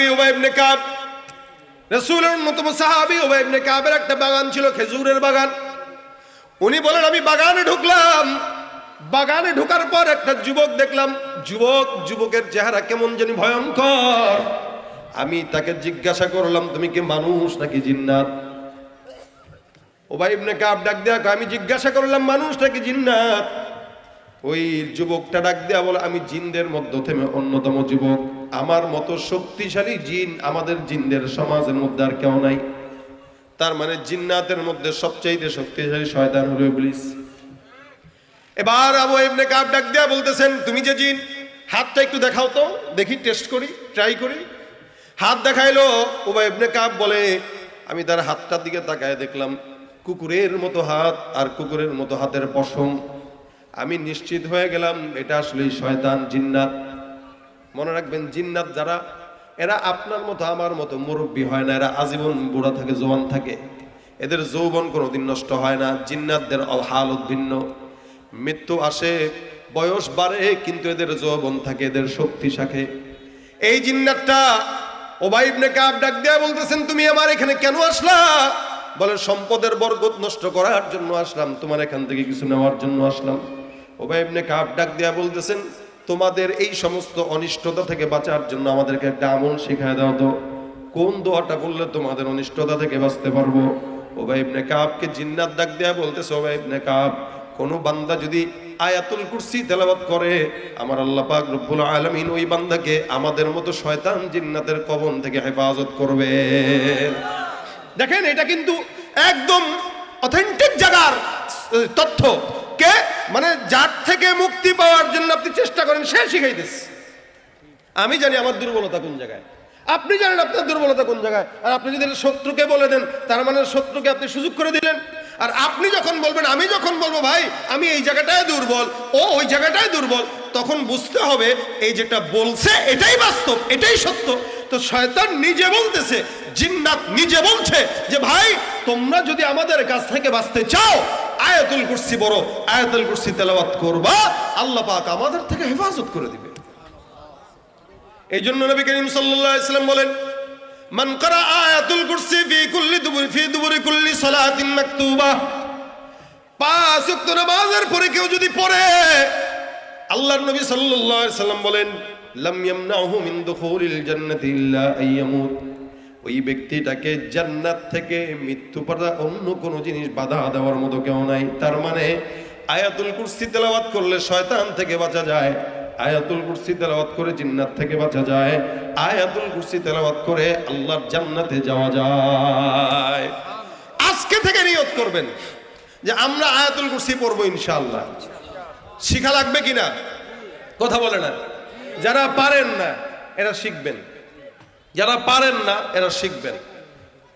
সাহাবী উবাই ইবনে কাব, রাসূলের অন্যতম সাহাবী উবাই ইবনে কাবের একটা বাগান ছিল, খেজুরের বাগান। উনি বলেন আমি বাগানে ঢুকলাম, বাগানে ঢোকার পর একটা যুবক দেখলাম, যুবকের চেহারা কেমন জানি ভয়ঙ্কর। আমি তাকে জিজ্ঞাসা করলাম, তুমি কি মানুষ নাকি জিন্নাত? উবাই ইবনে কাব ডাক দেয়া কয়, আমি জিজ্ঞাসা করলাম মানুষ নাকি জিন্নাত? ওই যুবকটা ডাক দেয়া বলে, আমি জিনদের মধ্য থেকে অন্যতম যুবক, আমার মতো শক্তিশালী জিন আমাদের জিনদের সমাজের মধ্যে আর কেউ নাই। তার মানে জিন্নাতের মধ্যে সবচেয়ে শক্তিশালী শয়তান হলো ইবলিস। এবার আবু ইবনে কাব ডাক দেয়া বলতেছেন, তুমি যে জিন, হাতটা একটু দেখাও তো, দেখি, টেস্ট করি, ট্রাই করি। হাত দেখাইলো। উবাই ইবনে কাব বলে, আমি তার হাতটার দিকে তাকায় দেখলাম কুকুরের মতো হাত, আর কুকুরের মতো হাতের পশম। আমি নিশ্চিত হয়ে গেলাম এটা আসলে শয়তান, জিন্নাত। মনে রাখবেন, জিন্নাত যারা, এরা আপনার মতো আমার মতো মুরব্বী হয় না, এরা আজীবন বুড়া থাকে, জওয়ান থাকে, এদের যৌবন কোনোদিন নষ্ট হয় না। জিন্নাতদের হালত ভিন্ন, মৃত্যু আসে, বয়স বাড়ে, কিন্তু এদের যৌবন থাকে, এদের শক্তি থাকে। এই জিন্নাতটা উবাই ইবনে কাব ডাক দেয়া বলতেছেন, তুমি আমার এখানে কেন আসলা? বলে, সম্পদের বরকত নষ্ট করার জন্য আসলাম, তোমার এখান থেকে কিছু নেওয়ার জন্য আসলাম। উবাই ইবনে কাব ডাক দেয়া বলতেছেন, তোমাদের এই সমস্ত অনিষ্টতা থেকে বাঁচার জন্য আমাদেরকে একটা আমল শিখায় দাও তো, কোন দোয়াটা বললে তোমাদের অনিষ্টতা থেকে বাঁচতে পারবো? উবাই ইবনে কাবকে জিন্নাত ডাক দেয়া বলতেছে, উবাই ইবনে কাব, কোন বান্দা যদি আয়াতুল কুরসি তেলাওয়াত করে, আমার আল্লাহ পাক রব্বুল আলামিন ওই বান্দাকে আমাদের মতো শয়তান জিন্নাতের কবল থেকে হেফাজত করবে। দেখেন, এটা কিন্তু একদম অথেন্টিক জায়গার তথ্য। কে মানে যার থেকে মুক্তি পাওয়ার জন্য আপনি চেষ্টা করেন, সে শিখাইতেছে। আমি জানি আমার দুর্বলতা কোন জায়গায়, আপনি জানেন আপনার দুর্বলতা কোন জায়গায়। আর আপনি যদি শত্রুকে বলে দেন, তার মানে শত্রুকে আপনি সুযোগ করে দিলেন। আর আপনি যখন বলবেন, আমি যখন বলবো ভাই আমি এই জায়গাটায় দুর্বল, ও ওই জায়গাটায় দুর্বল, তখন বুঝতে হবে এই যেটা বলছে এটাই বাস্তব, এটাই সত্য। তো শয়তান নিজে বলতেছে, জিন্নাত নিজে বলছে যে ভাই তোমরা যদি আমাদের কাছ থেকে বাঁচতে চাও, আয়াতুল কুরসি বড়, আয়াতুল কুরসি তেলাওয়াত করবা, আল্লাহ পাক আমাদের থেকে হেফাজত করে দিবে। এই জন্য নবী করিম সাল্লাল্লাহু আলাইহি ওয়াসাল্লাম বলেন, মান ক্বারা আয়াতুল কুরসি ফি দুবুরি কুল্লি সালাতিন মাকতুবা, 5 ওয়াক্ত নামাজের পরে কেউ যদি পড়ে, আল্লাহর নবী সাল্লাল্লাহু আলাইহি ওয়াসাল্লাম বলেন, লাম ইয়ামনাহু মিন দুখুলিল জান্নাতি ইল্লা আইয়ামুত, ওই ব্যক্তিটাকে জান্নাত থেকে মৃত্যু ছাড়া অন্য কোনো জিনিস বাধা দেওয়ার মতো কেউ নাই। তার মানে আয়াতুল কুরসি তেলাওয়াত করলে শয়তান থেকে বাঁচা যায়, আয়াতুল কুরসি তেলাওয়াত করে জিন্নাত থেকে বাঁচা যায়, আয়াতুল কুরসি তেলাওয়াত করে আল্লাহর জান্নাতে যাওয়া যায়। আজকে থেকে নিয়ত করবেন যে আমরা আয়াতুল কুরসি পড়বো ইনশাআল্লাহ। শিখা লাগবে কিনা কথা বলে না। যারা পারেন না এরা শিখবেন, যারা পারেন না এরা শিখবেন।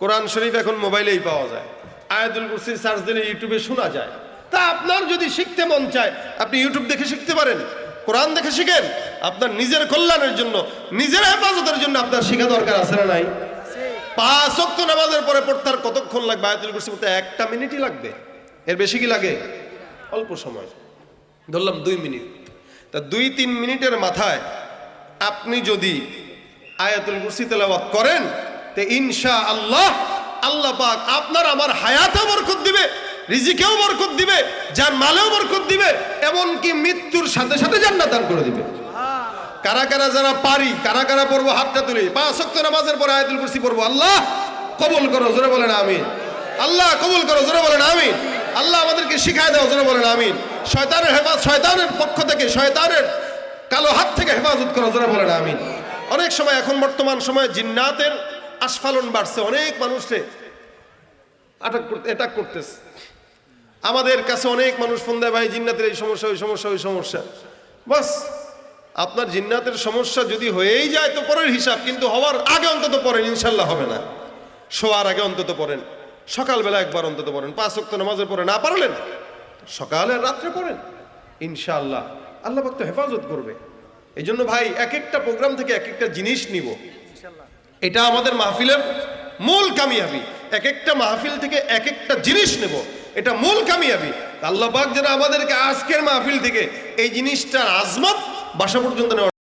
কোরআন শরীফ এখন মোবাইলেই পাওয়া যায়, আয়াতুল কুরসি সার্চ দিলে ইউটিউবে শোনা যায়। তা আপনার যদি শিখতে মন চায়, আপনি ইউটিউব দেখে শিখতে পারেন, কোরআন দেখে শিখেন। আপনার নিজের কল্যাণের জন্য, নিজের হেফাজতের জন্য আপনার শিখা দরকার আছে না নাই? 5 ওয়াক্ত নামাজের পরে পড়তে আর কতক্ষণ লাগবে? আয়াতুল কুরসি পড়তে 1টা মিনিটই লাগবে, এর বেশি কি লাগে? অল্প সময়, ধরলাম 2 মিনিট। তা 2-3 মিনিটের মাথায় আপনি যদি আয়াতুল কুরসি তেলাওয়াত করেন, তে ইনশাআল্লাহ আল্লাহ পাক আপনার আমার হায়াতেও বরকত দিবে, রিজিকেও বরকত দিবে, যার মালেও বরকত দিবে, এমনকি মৃত্যুর সাথে সাথে জান্নাত দান করে দিবে। কারা কারা যারা পারি, কারা কারা পড়বো হাতটা তুলি। 5 ওয়াক্ত নামাজের পরে আয়াতুল কুরসি পড়বো। আল্লাহ কবুল করো, জোরে বলেন আমিন। আল্লাহ কবুল করো, জোরে বলেন আমিন। আল্লাহ আমাদেরকে শিখায় দাও, জোরে বলেন আমিন। শয়তানের হেফাজত, শয়তানের পক্ষ থেকে, শয়তানের কালো হাত থেকে হেফাজত করো, জোরে বলেন আমিন। অনেক সময় এখন বর্তমান সময়ে জিন্নাতের আস্ফালন বাড়ছে, অনেক মানুষকে অ্যাটাক করতেছে। আমাদের কাছে অনেক মানুষ ফোন দেয়, ভাই জিন্নাতের এই সমস্যা, ওই সমস্যা, ওই সমস্যা। বাস, আপনার জিন্নাতের সমস্যা যদি হয়েই যায় তো পরের হিসাব, কিন্তু হওয়ার আগে অন্তত পড়েন, ইনশাল্লাহ হবে না। শোয়ার আগে অন্তত পড়েন, সকালবেলা একবার অন্তত পড়েন। 5 ওয়াক্ত নামাজের পরে না পারলেন সকালে আর রাত্রে পড়েন, ইনশাআল্লাহ আল্লাহ পাক তো হেফাজত করবে। এই জন্য ভাই এক একটা প্রোগ্রাম থেকে এক একটা জিনিস নিব, এটা আমাদের মাহফিলের মূল কামিয়াবি। এক একটা মাহফিল থেকে এক একটা জিনিস নেব, এটা মূল কামিয়াবি। আল্লাহ পাক যেন আমাদেরকে আজকের মাহফিল থেকে এই জিনিসটার আজমত বাসা পর্যন্ত নেওয়ার